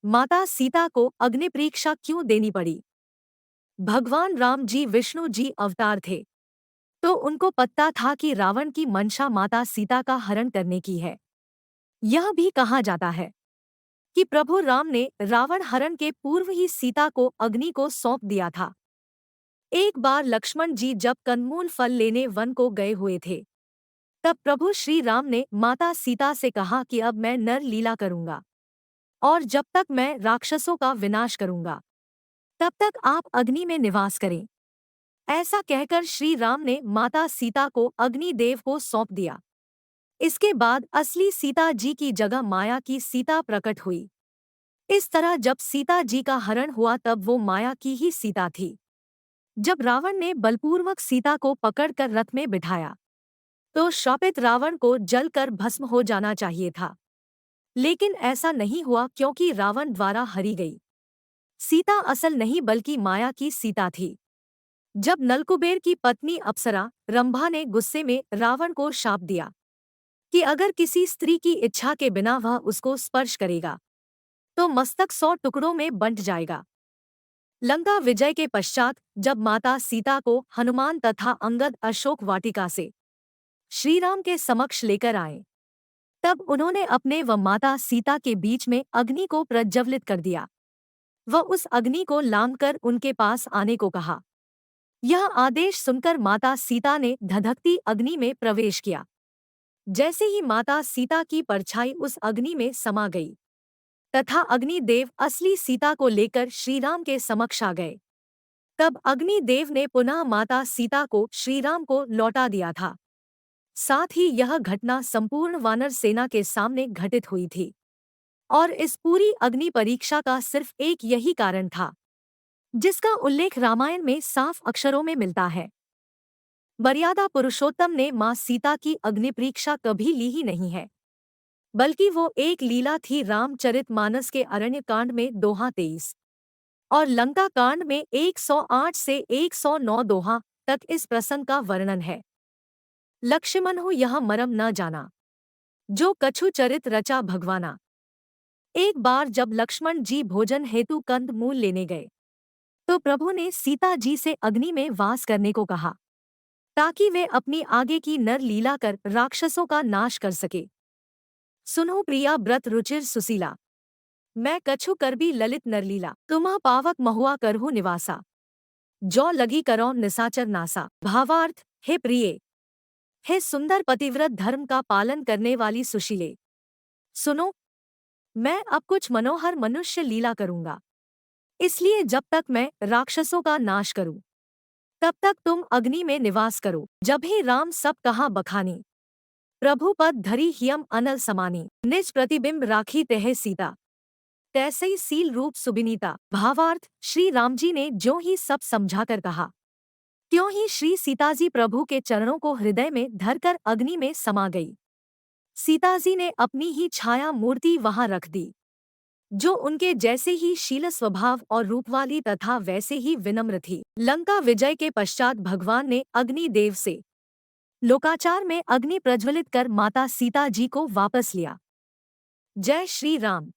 माता सीता को अग्नि परीक्षा क्यों देनी पड़ी? भगवान राम जी विष्णु जी अवतार थे, तो उनको पता था कि रावण की मंशा माता सीता का हरण करने की है। यह भी कहा जाता है कि प्रभु राम ने रावण हरण के पूर्व ही सीता को अग्नि को सौंप दिया था। एक बार लक्ष्मण जी जब कंदमूल फल लेने वन को गए हुए थे, तब प्रभु श्री राम ने माता सीता से कहा कि अब मैं नर लीला करूंगा और जब तक मैं राक्षसों का विनाश करूंगा, तब तक आप अग्नि में निवास करें। ऐसा कहकर श्री राम ने माता सीता को अग्निदेव को सौंप दिया। इसके बाद असली सीता जी की जगह माया की सीता प्रकट हुई। इस तरह जब सीता जी का हरण हुआ तब वो माया की ही सीता थी। जब रावण ने बलपूर्वक सीता को पकड़कर रथ में बिठाया, तो श्रापित रावण को जलकर भस्म हो जाना चाहिए था। लेकिन ऐसा नहीं हुआ क्योंकि रावण द्वारा हरी गई सीता असल नहीं बल्कि माया की सीता थी। जब नलकुबेर की पत्नी अप्सरा रंभा ने गुस्से में रावण को शाप दिया कि अगर किसी स्त्री की इच्छा के बिना वह उसको स्पर्श करेगा तो मस्तक 100 टुकड़ों में बंट जाएगा। लंका विजय के पश्चात जब माता सीता को हनुमान तथा अंगद अशोक वाटिका से श्रीराम के समक्ष लेकर आए, तब उन्होंने अपने व माता सीता के बीच में अग्नि को प्रज्वलित कर दिया। वह उस अग्नि को लांघकर उनके पास आने को कहा। यह आदेश सुनकर माता सीता ने धधकती अग्नि में प्रवेश किया। जैसे ही माता सीता की परछाई उस अग्नि में समा गई तथा अग्निदेव असली सीता को लेकर श्रीराम के समक्ष आ गए, तब अग्निदेव ने पुनः माता सीता को श्रीराम को लौटा दिया था। साथ ही यह घटना संपूर्ण वानर सेना के सामने घटित हुई थी और इस पूरी अग्नि परीक्षा का सिर्फ एक यही कारण था, जिसका उल्लेख रामायण में साफ अक्षरों में मिलता है। मर्यादा पुरुषोत्तम ने मां सीता की अग्नि परीक्षा कभी ली ही नहीं है, बल्कि वो एक लीला थी। रामचरितमानस के अरण्य कांड में दोहा 23 और लंका कांड में 108 से 109 दोहा तक इस प्रसंग का वर्णन है। लक्ष्मण हो यह मरम न जाना, जो कछु चरित रचा भगवाना। एक बार जब लक्ष्मण जी भोजन हेतु कंद मूल लेने गए, तो प्रभु ने सीता जी से अग्नि में वास करने को कहा, ताकि वे अपनी आगे की नर लीला कर राक्षसों का नाश कर सके। सुनो प्रिया व्रत रुचिर सुशीला, मैं कछु कर भी ललित नरलीला। तुम्ह पावक महुआ करहु निवासा, जौ लगी करो निसाचर नासा। भावार्थ, हे प्रिये, हे सुंदर पतिव्रत धर्म का पालन करने वाली सुशीले, सुनो, मैं अब कुछ मनोहर मनुष्य लीला करूंगा। इसलिए जब तक मैं राक्षसों का नाश करूं, तब तक तुम अग्नि में निवास करो। जब ही राम सब कहा बखानी, प्रभु पद धरी हियम अनल समानी। निज प्रतिबिंब राखी तेह सीता, तैसे ही सील रूप सुबिनीता। भावार्थ, श्री राम जी ने ज्यों ही सब समझाकर कहा, त्यों ही श्री सीताजी प्रभु के चरणों को हृदय में धरकर अग्नि में समा गई। सीताजी ने अपनी ही छाया मूर्ति वहां रख दी, जो उनके जैसे ही शील स्वभाव और रूपवाली तथा वैसे ही विनम्र थी। लंका विजय के पश्चात भगवान ने अग्निदेव से लोकाचार में अग्नि प्रज्वलित कर माता सीता जी को वापस लिया। जय श्री राम।